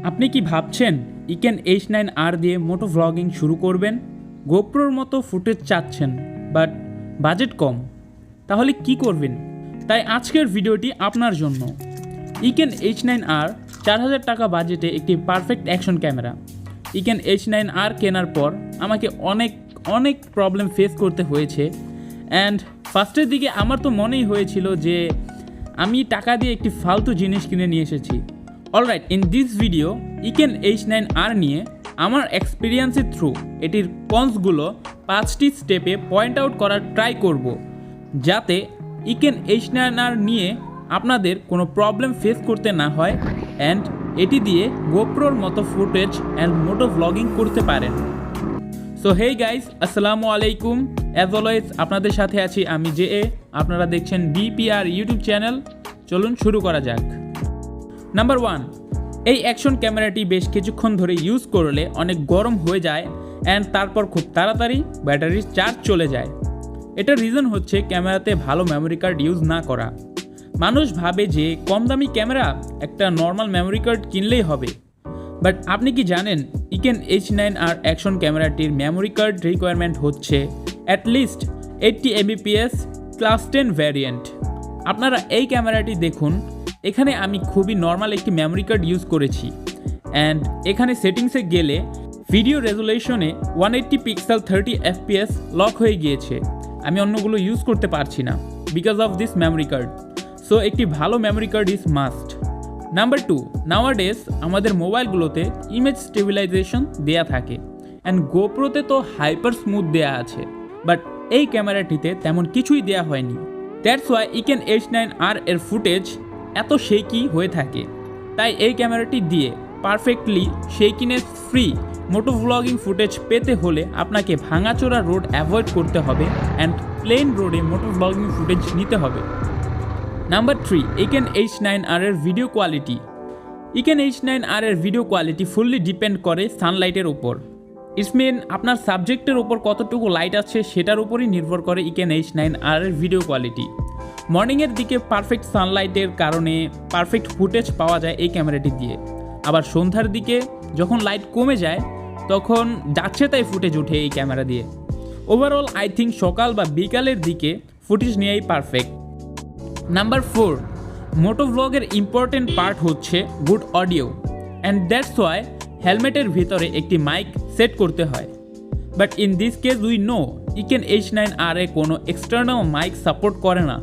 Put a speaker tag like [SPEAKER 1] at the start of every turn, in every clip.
[SPEAKER 1] আপনি কি ভাবছেন ইকেন H9r দিয়ে মোটো ভ্লগিং শুরু করবেন? গোপ্রোর মতো ফুটেজ চাচ্ছেন বাট বাজেট কম, তাহলে কি করবেন? তাই আজকের ভিডিওটি আপনার জন্য। ইকেন H9r 4000 টাকা বাজেটে একটি perfect action camera. EKEN H9r কেনার পর আমাকে অনেক প্রবলেম ফেস করতে হয়েছে অ্যান্ড ফার্স্টের দিকে আমার তো মনেই হয়েছিল যে আমি টাকা দিয়ে একটি ফালতু জিনিস কিনে নিয়ে এসেছি। Alright, in this video EKEN H9r নিয়ে আমার এক্সপিরিয়েন্সের থ্রু এটির কনসগুলো 5টি স্টেপে পয়েন্ট আউট করার ট্রাই করব, যাতে ইকেন H9r নিয়ে আপনাদের কোনো প্রবলেম ফেস করতে না হয় অ্যান্ড এটি দিয়ে গোপ্রোর মতো ফুটেজ অ্যান্ড মোটো ভ্লগিং করতে পারেন। সো হেই গাইস, আসসালামু আলাইকুম। অ্যাজ অলওয়েজ আপনাদের সাথে আছি আমি আপনারা দেখছেন BPR ইউটিউব চ্যানেল। চলুন শুরু করা যাক। নাম্বার 1, এই অ্যাকশন ক্যামেরাটি বেশ কিছুক্ষণ ধরে ইউজ করলে অনেক গরম হয়ে যায় অ্যান্ড তারপর খুব তাড়াতাড়ি ব্যাটারির চার্জ চলে যায়। এটার রিজন হচ্ছে ক্যামেরাতে ভালো মেমোরি কার্ড ইউজ না করা। মানুষ ভাবে যে কম দামি ক্যামেরা, একটা নর্মাল মেমোরি কার্ড কিনলেই হবে, বাট আপনি কি জানেন ইকেন H9r অ্যাকশন ক্যামেরাটির মেমোরি কার্ড রিকোয়ারমেন্ট হচ্ছে অ্যাটলিস্ট 80 Mbps ক্লাস 10 ভ্যারিয়েন্ট। আপনারা এই ক্যামেরাটি দেখুন, এখানে আমি খুবই নর্মাল একটি মেমোরি কার্ড ইউজ করেছি অ্যান্ড এখানে সেটিংসে গেলে ভিডিও রেজুলেশনে 180 পিক্সেল 30 fps লক হয়ে গিয়েছে। আমি অন্যগুলো ইউজ করতে পারছি না because of this memory card. So একটি ভালো memory card is must. Number 2, nowadays আমাদের মোবাইলগুলোতে ইমেজ স্টেবিলাইজেশন দেয়া থাকে অ্যান্ড গোপ্রোতে তো হাইপার স্মুথ দেয়া আছে, বাট এই ক্যামেরাটিতে তেমন কিছুই দেয়া হয়নি। দ্যাটস ওয়াই ইকেন H9r এর ফুটেজ এত শেকি হয়ে থাকে। তাই এই ক্যামেরাটি দিয়ে পারফেক্টলি শেকিনেস ফ্রি মোটো ভ্লগিং ফুটেজ পেতে হলে আপনাকে ভাঙাচোরা রোড অ্যাভয়েড করতে হবে অ্যান্ড প্লেন রোডে মোটো ভ্লগিং ফুটেজ নিতে হবে। নাম্বার 3, ইকেন H9r এর ভিডিও কোয়ালিটি। ইকেন H9r এর ভিডিও কোয়ালিটি ফুললি ডিপেন্ড করে সানলাইটের উপর। ইটস মিন আপনার সাবজেক্টের উপর কতটুকু লাইট আছে সেটার উপরই নির্ভর করে ইকেন H9r এর ভিডিও কোয়ালিটি। মর্নিংয়ের দিকে পারফেক্ট সানলাইটের কারণে পারফেক্ট ফুটেজ পাওয়া যায় এই ক্যামেরাটি দিয়ে, আবার সন্ধ্যার দিকে যখন লাইট কমে যায় তখন যাচ্ছে তাই ফুটেজ ওঠে এই ক্যামেরা দিয়ে। ওভারঅল আই থিঙ্ক সকাল বা বিকালের দিকে ফুটেজ নিয়েই পারফেক্ট। নাম্বার 4, মোটো ভ্লগের ইম্পর্টেন্ট পার্ট হচ্ছে good audio and that's why হেলমেটের ভিতরে একটি মাইক সেট করতে হয়। But in this case we know Eken H9r এ কোনো এক্সটার্নাল মাইক সাপোর্ট করে না।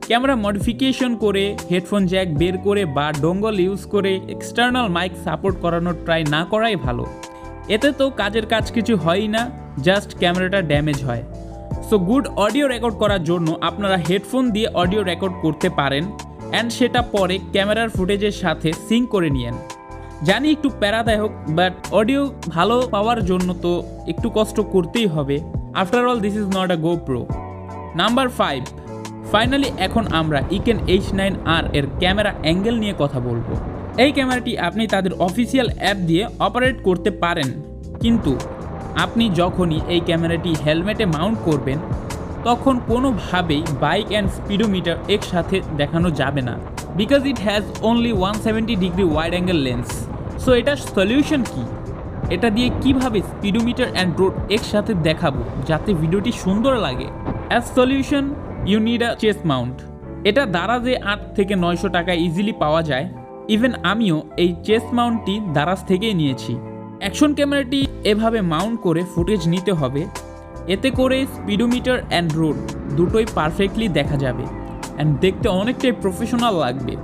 [SPEAKER 1] ক্যামেরা মডিফিকেশন করে হেডফোন জ্যাক বের করে বা ডোঙ্গল ইউজ করে এক্সটার্নাল মাইক সাপোর্ট করানোর ট্রাই না করাই ভালো। এতে তো কাজের কাজ কিছু হয়ই না, জাস্ট ক্যামেরাটা ড্যামেজ হয়। সো গুড অডিও রেকর্ড করার জন্য আপনারা হেডফোন দিয়ে অডিও রেকর্ড করতে পারেন অ্যান্ড সেটা পরে ক্যামেরার ফুটেজের সাথে সিঙ্ক করে নিয়েন। জানি একটু প্যারাদায়ক, বাট অডিও ভালো পাওয়ার জন্য তো একটু কষ্ট করতেই হবে। After all this is not a GoPro. Number 5, finally এখন আমরা ইকেন H9r এর ক্যামেরা অ্যাঙ্গেল নিয়ে কথা বলবো। এই ক্যামেরাটি আপনি তাদের অফিসিয়াল অ্যাপ দিয়ে অপারেট করতে পারেন, কিন্তু আপনি যখনই এই ক্যামেরাটি হেলমেটে মাউন্ট করবেন তখন কোনোভাবেই বাইক অ্যান্ড স্পিডোমিটার একসাথে দেখানো যাবে না, because it has only 170 degree wide angle lens. So এটার সলিউশন কি? এটা দিয়ে কিভাবে স্পিডোমিটার অ্যান্ড রোড একসাথে দেখাবো যাতে ভিডিওটি সুন্দর লাগে? As solution you need a chest mount. এটা দারাজে 800 থেকে 900 টাকায় ইজিলি পাওয়া যায়। ইভেন আমিও এই চেস্ট মাউন্টটি দারাজ থেকেই নিয়েছি। অ্যাকশন ক্যামেরাটি এভাবে মাউন্ট করে ফুটেজ নিতে হবে, এতে করে স্পিডোমিটার অ্যান্ড রোড দুটোই পারফেক্টলি দেখা যাবে অ্যান্ড দেখতে অনেকটাই প্রফেশনাল লাগবে।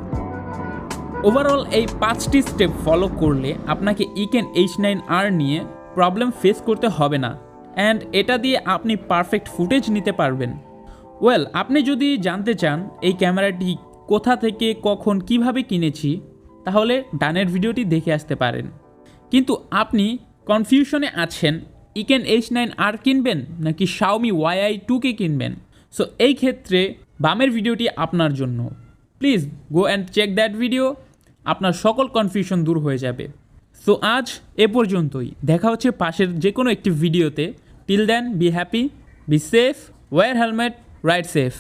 [SPEAKER 1] ওভারঅল এই 5টি স্টেপ ফলো করলে আপনাকে ইকেন H9r নিয়ে প্রবলেম ফেস করতে হবে না অ্যান্ড এটা দিয়ে আপনি পারফেক্ট ফুটেজ নিতে পারবেন। ওয়েল, আপনি যদি জানতে চান এই ক্যামেরাটি কোথা থেকে কখন কিভাবে কিনেছি, তাহলে ডানের ভিডিওটি দেখে আসতে পারেন। কিন্তু আপনি কনফিউশনে আছেন ইকেন H9r কিনবেন নাকি Xiaomi YI2কে কিনবেন। সো এই ক্ষেত্রে বামের ভিডিওটি আপনার জন্য। Please go and check that video, আপনার সকল কনফিউশন দূর হয়ে যাবে। সো আজ এ পর্যন্তই, দেখা হচ্ছে পাশের যে কোনো একটি ভিডিওতে। Till then be happy, be safe, wear helmet, ride safe.